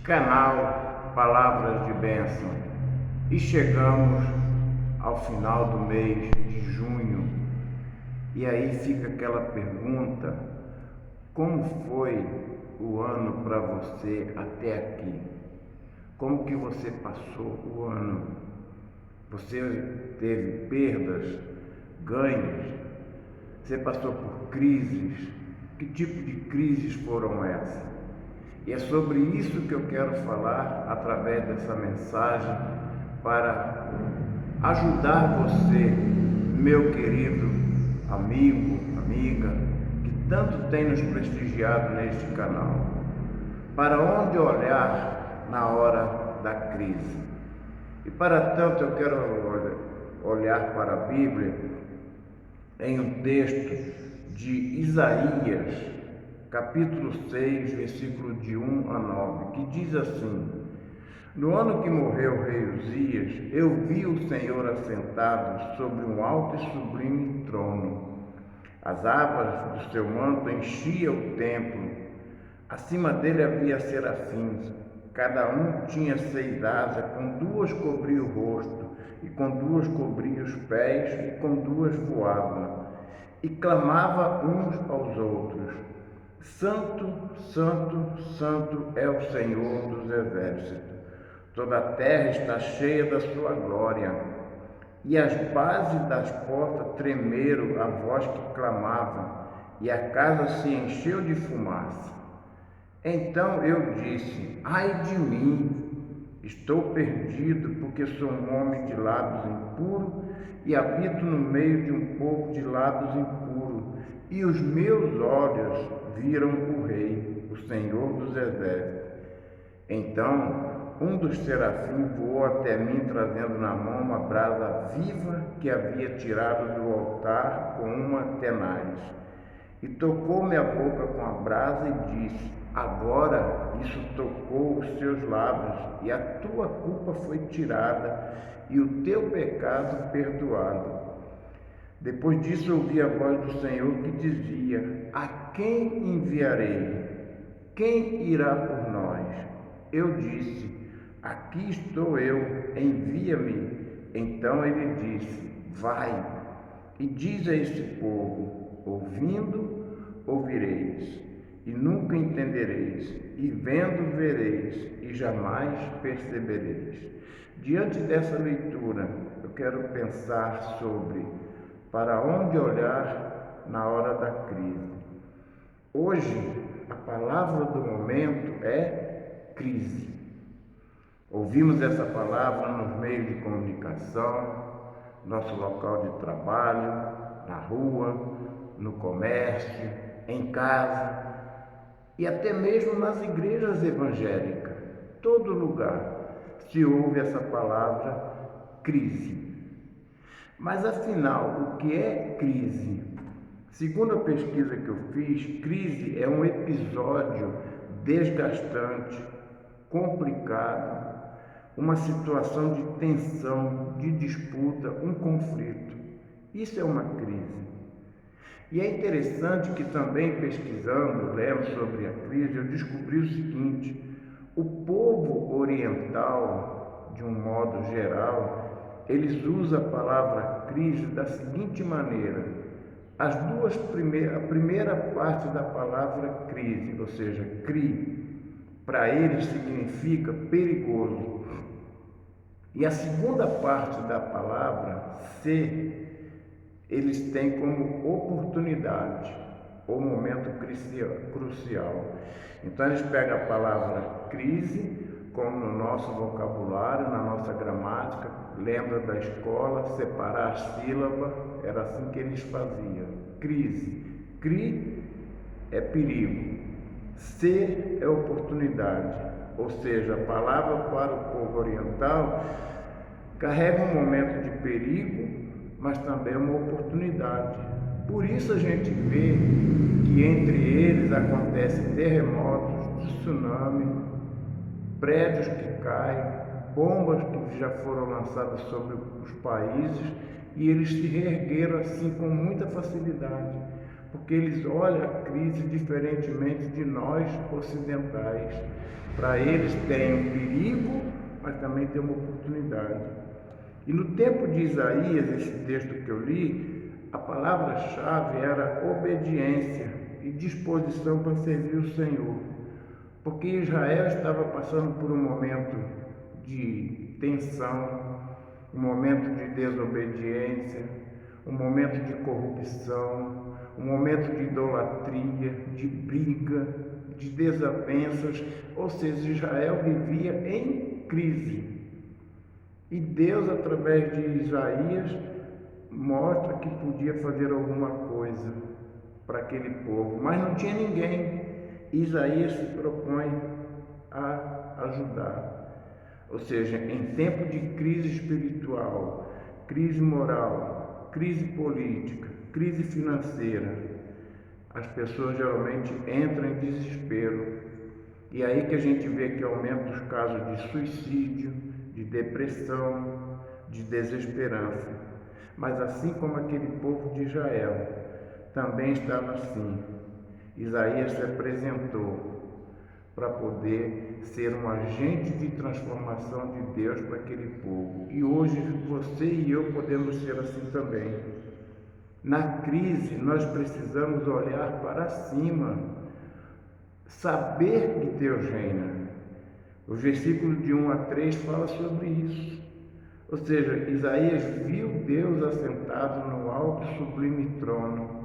Canal Palavras de Bênção. E chegamos ao final do mês de junho. E aí fica aquela pergunta: como foi o ano para você até aqui? Como que você passou o ano? Você teve perdas, ganhos? Você passou por crises? Que tipo de crises foram essas? E é sobre isso que eu quero falar através dessa mensagem, para ajudar você, meu querido amigo, amiga, que tanto tem nos prestigiado neste canal. Para onde olhar na hora da crise? E para tanto eu quero olhar para a Bíblia em um texto de Isaías, capítulo 6, versículo de 1 a 9, que diz assim: No ano que morreu o rei Uzias, eu vi o Senhor assentado sobre um alto e sublime trono. As abas do seu manto enchiam o templo. Acima dele havia serafins. Cada um tinha 6 asas, com 2 cobria o rosto, e com 2 cobria os pés, e com 2 voava. E clamava uns aos outros: Santo, Santo, Santo é o Senhor dos exércitos. Toda a terra está cheia da sua glória. E as bases das portas tremeram a voz que clamava, e a casa se encheu de fumaça. Então eu disse: ai de mim, estou perdido, porque sou um homem de lábios impuros e habito no meio de um povo de lábios impuros, e os meus olhos viram o Rei, o Senhor dos exércitos. Então um dos serafins voou até mim, trazendo na mão uma brasa viva que havia tirado do altar com uma tenaz. E tocou-me a boca com a brasa e disse: agora isso tocou os teus lábios, e a tua culpa foi tirada, e o teu pecado perdoado. Depois disso ouvi a voz do Senhor que dizia: a quem enviarei? Quem irá por nós? Eu disse: aqui estou eu, envia-me. Então ele disse: vai, e diz a este povo: ouvindo, ouvireis, e nunca entendereis, e vendo, vereis, e jamais percebereis. Diante dessa leitura, eu quero pensar sobre para onde olhar na hora da crise. Hoje, a palavra do momento é crise. Ouvimos essa palavra nos meios de comunicação, nosso local de trabalho, na rua, no comércio, em casa e até mesmo nas igrejas evangélicas. Todo lugar se ouve essa palavra crise. Mas afinal, o que é crise? Segundo a pesquisa que eu fiz, crise é um episódio desgastante, complicado, uma situação de tensão, de disputa, um conflito. Isso é uma crise. E é interessante que também pesquisando, lendo sobre a crise, eu descobri o seguinte: o povo oriental, de um modo geral, eles usam a palavra crise da seguinte maneira: a primeira parte da palavra crise, ou seja, cri, para eles significa perigoso. E a segunda parte da palavra se, eles têm como oportunidade ou momento crucial. Então eles pegam a palavra crise, como no nosso vocabulário, na nossa gramática, lembra da escola, separar as sílabas, era assim que eles faziam. Crise, cri é perigo, se é oportunidade, ou seja, a palavra para o povo oriental carrega um momento de perigo, mas também uma oportunidade. Por isso a gente vê que entre eles acontecem terremotos, tsunami, prédios que caem, bombas que já foram lançadas sobre os países, e eles se reergueram assim com muita facilidade, porque eles olham a crise diferentemente de nós ocidentais. Para eles tem um perigo, mas também tem uma oportunidade. E no tempo de Isaías, esse texto que eu li, a palavra-chave era obediência e disposição para servir o Senhor. Porque Israel estava passando por um momento de tensão, um momento de desobediência, um momento de corrupção, um momento de idolatria, de briga, de desavenças, ou seja, Israel vivia em crise. E Deus, através de Isaías, mostra que podia fazer alguma coisa para aquele povo, mas não tinha ninguém. Isaías se propõe a ajudar. Ou seja, em tempo de crise espiritual, crise moral, crise política, crise financeira, as pessoas geralmente entram em desespero. E aí que a gente vê que aumenta os casos de suicídio, de depressão, de desesperança. Mas assim como aquele povo de Israel também estava assim, Isaías se apresentou para poder ser um agente de transformação de Deus para aquele povo. E hoje você e eu podemos ser assim também. Na crise, nós precisamos olhar para cima, saber que Deus reina. O versículo de 1 a 3 fala sobre isso. Ou seja, Isaías viu Deus assentado no alto e sublime trono.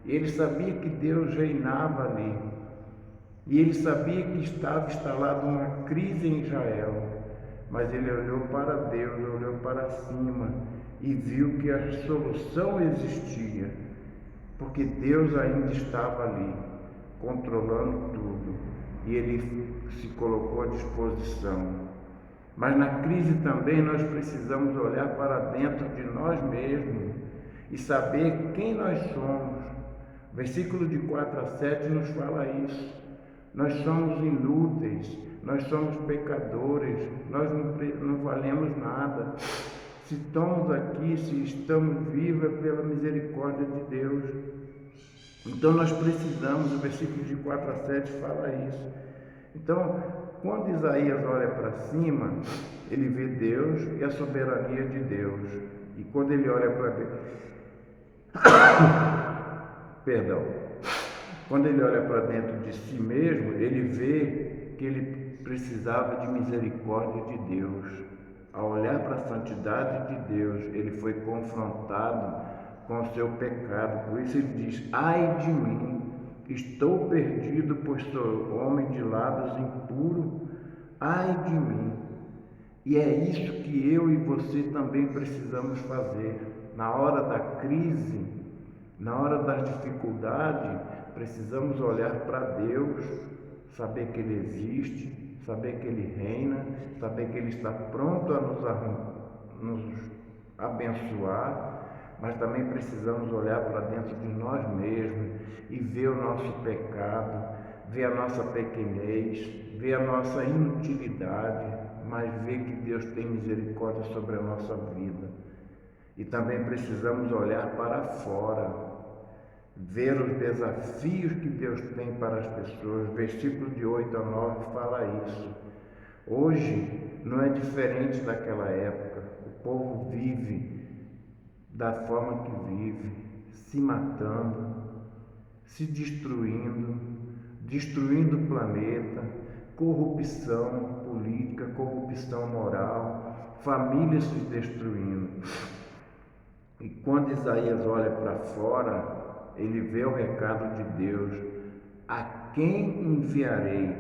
E ele sabia que Deus reinava ali. E ele sabia que estava instalada uma crise em Israel. Mas ele olhou para Deus, olhou para cima e viu que a solução existia. Porque Deus ainda estava ali, controlando tudo. E ele se colocou à disposição. Mas na crise também nós precisamos olhar para dentro de nós mesmos e saber quem nós somos. Versículo de 4 a 7 nos fala isso. Nós somos inúteis, nós somos pecadores, nós não valemos nada. Se estamos aqui, se estamos vivos, é pela misericórdia de Deus. Então nós precisamos, o versículo de 4 a 7 fala isso. Então, quando Isaías olha para cima, ele vê Deus e a soberania de Deus. E quando ele olha para Deus, quando ele olha para dentro de si mesmo, ele vê que ele precisava de misericórdia de Deus. Ao olhar para a santidade de Deus, ele foi confrontado com o seu pecado. Por isso ele diz: ai de mim, estou perdido, pois sou homem de lábios impuro. Ai de mim. E é isso que eu e você também precisamos fazer. Na hora da crise, na hora das dificuldades, precisamos olhar para Deus, saber que Ele existe, saber que Ele reina, saber que Ele está pronto a nos abençoar, mas também precisamos olhar para dentro de nós mesmos e ver o nosso pecado, ver a nossa pequenez, ver a nossa inutilidade, mas ver que Deus tem misericórdia sobre a nossa vida. E também precisamos olhar para fora, ver os desafios que Deus tem para as pessoas. Versículo de 8 a 9 fala isso. Hoje não é diferente daquela época. O povo vive da forma que vive, se matando, se destruindo o planeta, corrupção política, corrupção moral, famílias se destruindo. E quando Isaías olha para fora, ele vê o recado de Deus: a quem enviarei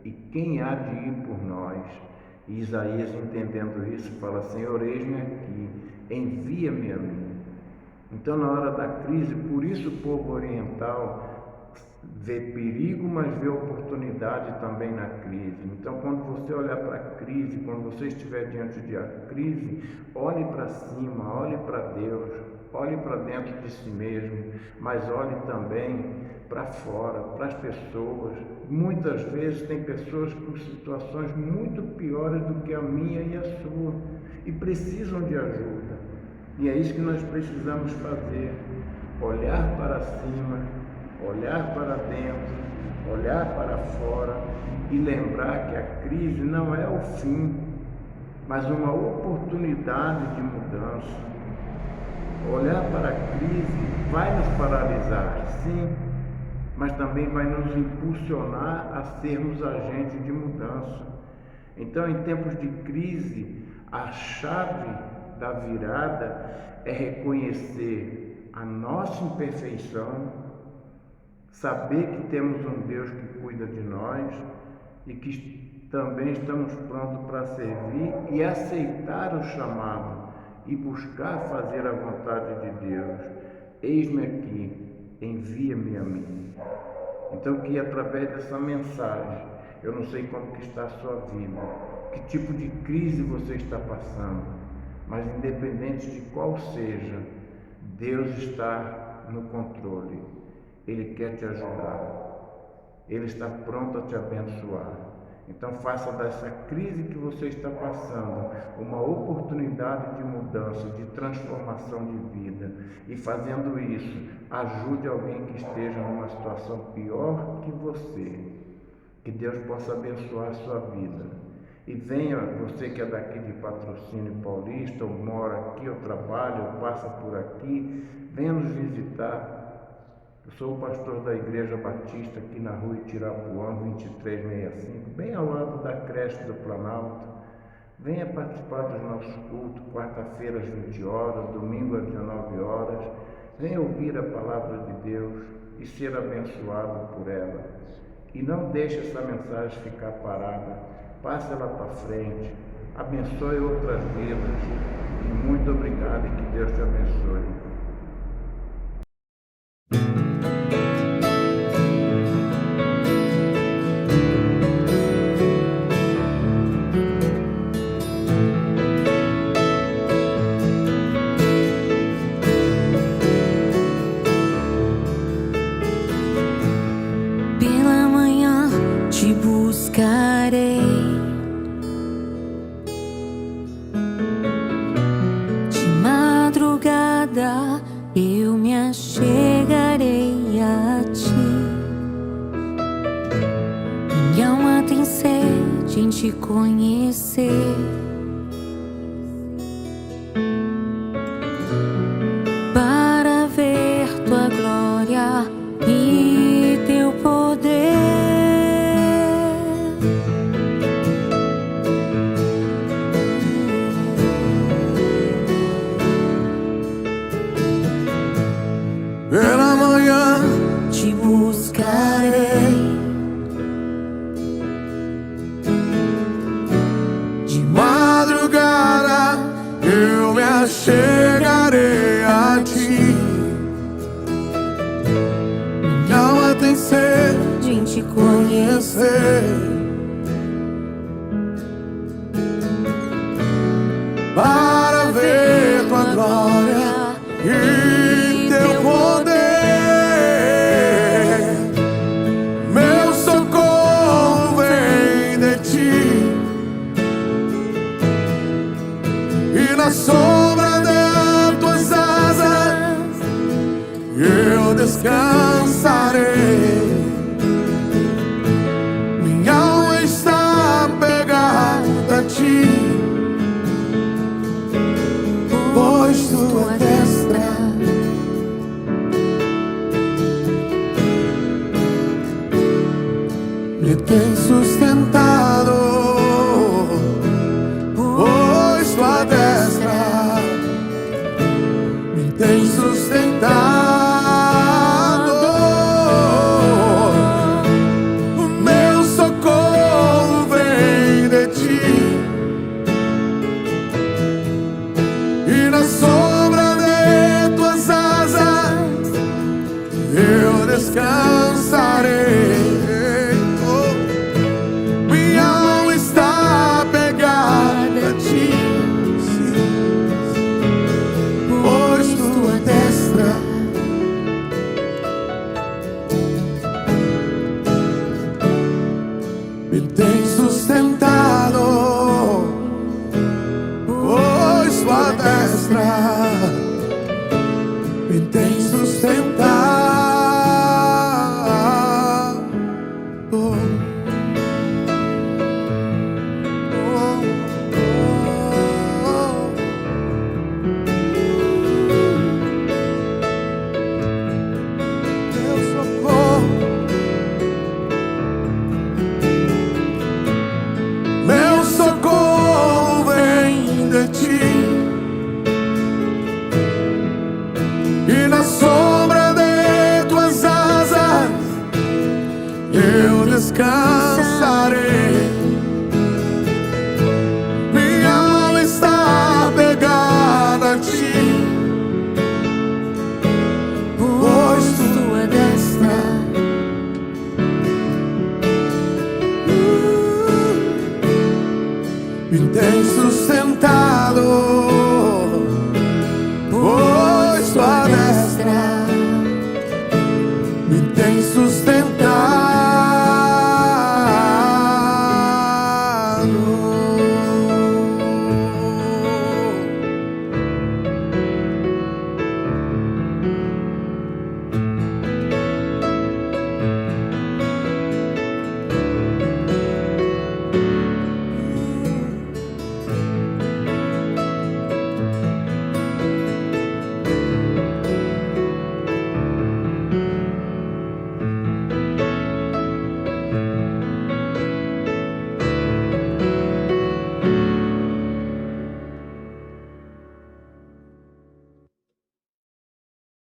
e quem há de ir por nós? E Isaías, entendendo isso, fala: Senhor, eis-me aqui, envia-me a mim. Então, na hora da crise, por isso o povo oriental vê perigo, mas vê oportunidade também na crise. Então, quando você olhar para a crise, quando você estiver diante de a crise, olhe para cima, olhe para Deus, olhe para dentro de si mesmo, mas olhe também para fora, para as pessoas. Muitas vezes tem pessoas com situações muito piores do que a minha e a sua e precisam de ajuda. E é isso que nós precisamos fazer: olhar para cima, olhar para dentro olhar para fora e lembrar que a crise não é o fim, mas uma oportunidade de mudança. Olhar para a crise vai nos paralisar, sim, mas também vai nos impulsionar a sermos agentes de mudança. Então, em tempos de crise, a chave da virada é reconhecer a nossa imperfeição, saber que temos um Deus que cuida de nós e que também estamos prontos para servir e aceitar o chamado e buscar fazer a vontade de Deus. Eis-me aqui, envia-me a mim. Então, que através dessa mensagem, eu não sei como que está a sua vida, que tipo de crise você está passando, mas independente de qual seja, Deus está no controle. Ele quer te ajudar. Ele está pronto a te abençoar. Então faça dessa crise que você está passando uma oportunidade de mudança, de transformação de vida. E fazendo isso, ajude alguém que esteja numa situação pior que você. Que Deus possa abençoar a sua vida. E venha, você que é daqui de Patrocínio Paulista, ou mora aqui, ou trabalha, ou passa por aqui, venha nos visitar. Eu sou o pastor da Igreja Batista aqui na rua Itirapuã, 2365, bem ao lado da creche do Planalto. Venha participar dos nossos cultos, quarta-feira às 20 horas, domingo às 19 horas. Venha ouvir a palavra de Deus e ser abençoado por ela. E não deixe essa mensagem ficar parada. Passe ela para frente. Abençoe outras vidas. E muito obrigado e que Deus te abençoe. Buscarei de madrugada, eu me achegarei a ti. Minha alma tem sede em te conhecer, para ver tua glória e teu poder. Pela manhã te buscarei, de madrugada eu me achegarei a ti. Minha alma tem sede em te conhecer, para ver tua glória e teu poder. Meu socorro vem de ti, e na sombra das tuas asas eu descansarei. Minha alma está pegada a ti, pois tua destra me tem sustentado, pois tua destra me tem sustentado. O meu socorro vem de ti, e na sombra de tuas asas eu descansarei. Minha alma está pegada a ti, pois tua destra me tem sustentado, pois tua destra me tem sustentado. buscar.